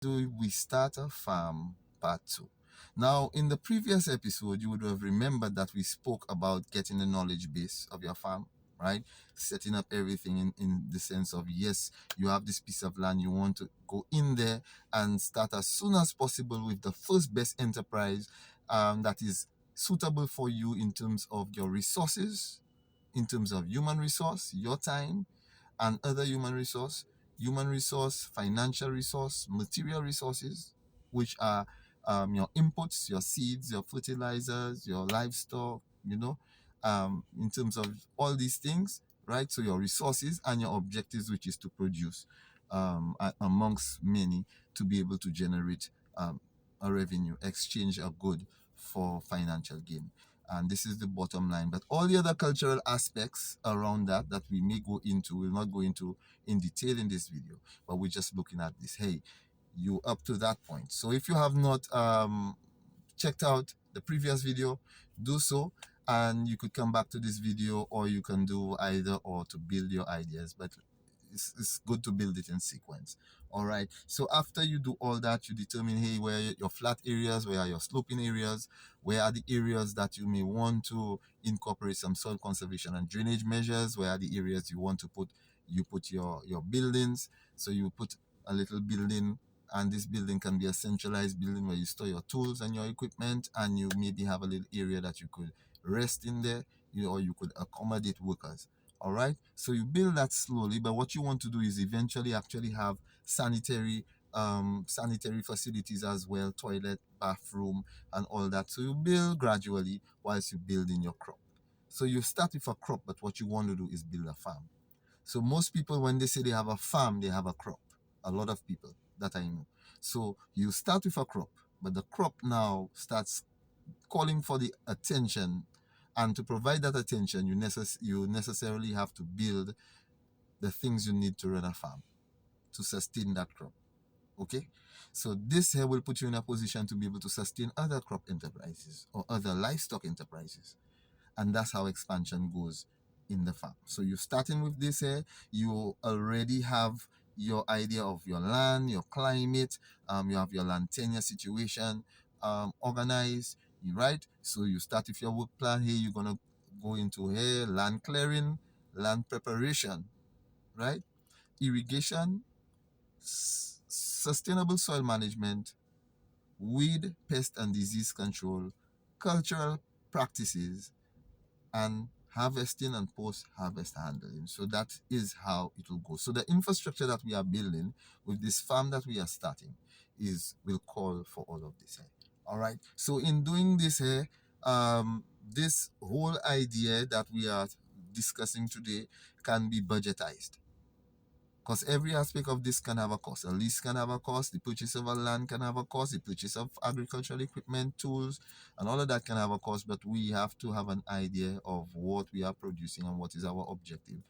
Do we start a farm part 2? Now, in the previous episode, you would have remembered that we spoke about getting the knowledge base of your farm, right? Setting up everything in the sense of, yes, you have this piece of land, you want to go in there and start as soon as possible with the first best enterprise that is suitable for you in terms of your resources, in terms of human resource, your time, and other human resource, financial resource, material resources, which are your inputs, your seeds, your fertilizers, your livestock, in terms of all these things, right? So your resources and your objectives, which is to produce amongst many to be able to generate a revenue, exchange a good for financial gain. And this is the bottom line. But all the other cultural aspects around that we may go into, we'll not go into in detail in this video, but we're just looking at this. Hey, you up to that point. So if you have not checked out the previous video, do so, and you could come back to this video, or you can do either or to build your ideas. But it's good to build it in sequence. All right, so after you do all that, you determine, hey, where are your flat areas, where are your sloping areas, where are the areas that you may want to incorporate some soil conservation and drainage measures, where are the areas you want to put your buildings. So you put a little building, and this building can be a centralized building where you store your tools and your equipment, and you maybe have a little area that you could rest in there, or you could accommodate workers. All right, so you build that slowly, but what you want to do is eventually actually have sanitary facilities as well, toilet, bathroom, and all that. So you build gradually whilst you build in your crop. So you start with a crop, but what you want to do is build a farm. So most people, when they say they have a farm, they have a crop. A lot of people that I know. So you start with a crop, but the crop now starts calling for the attention, and to provide that attention, you necessarily have to build the things you need to run a farm to sustain that crop. Okay, so this here will put you in a position to be able to sustain other crop enterprises or other livestock enterprises, and that's how expansion goes in the farm. So you're starting with this here, you already have your idea of your land, your climate, you have your land tenure situation organized, right? So you start with your work plan. Here you're gonna go into here land clearing, land preparation, right? Irrigation, sustainable soil management, weed, pest and disease control, cultural practices, and harvesting and post-harvest handling. So that is how it will go. So the infrastructure that we are building with this farm that we are starting will call for all of this here. All right. So in doing this here, this whole idea that we are discussing today can be budgetized, because every aspect of this can have a cost. A lease can have a cost, the purchase of a land can have a cost, the purchase of agricultural equipment, tools, and all of that can have a cost. But we have to have an idea of what we are producing and what is our objective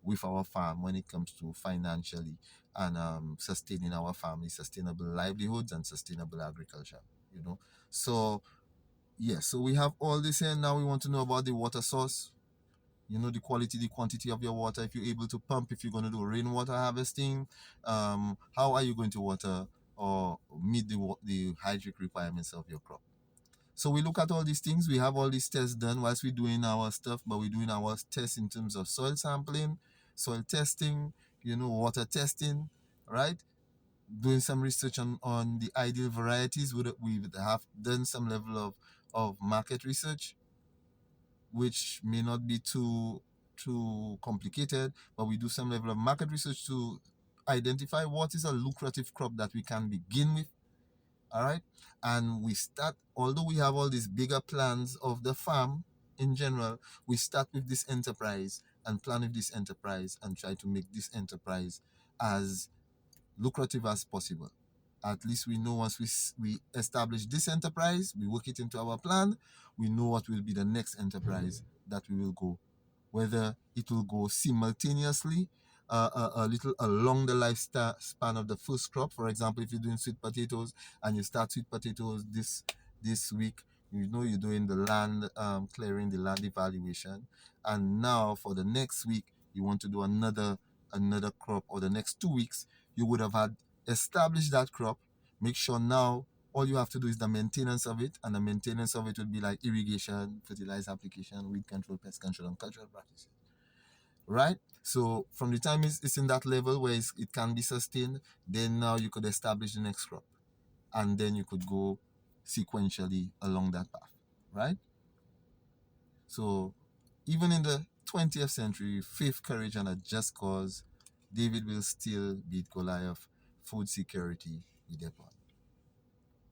with our farm when it comes to financially and sustaining our family, sustainable livelihoods, and sustainable agriculture. So yeah, so we have all this here. Now we want to know about the water source, the quality, the quantity of your water, if you're able to pump, if you're going to do rainwater harvesting, how are you going to water or meet the hydric requirements of your crop. So we look at all these things. We have all these tests done whilst we're doing our stuff, but we're doing our tests in terms of soil sampling, soil testing, water testing, right? Doing some research on the ideal varieties. We would have done some level of market research, which may not be too complicated, but we do some level of market research to identify what is a lucrative crop that we can begin with. All right, and we start, although we have all these bigger plans of the farm in general, we start with this enterprise and plan with this enterprise and try to make this enterprise as lucrative as possible. At least we know, once we establish this enterprise, we work it into our plan, we know what will be the next enterprise that we will go, whether it will go simultaneously, a little along the lifespan of the first crop. For example, if you're doing sweet potatoes and you start sweet potatoes this week, you're doing the land clearing, the land evaluation, and now for the next week you want to do another crop, or the next 2 weeks you would have had established that crop, Make sure now all you have to do is the maintenance of it, and the maintenance of it would be like irrigation, fertilizer application, weed control, pest control, and cultural practices. Right? So from the time it's in that level where it can be sustained, then now you could establish the next crop, and then you could go sequentially along that path. Right? So even in the 20th century, faith, courage, and a just cause, David will still beat Goliath. Food security with their part.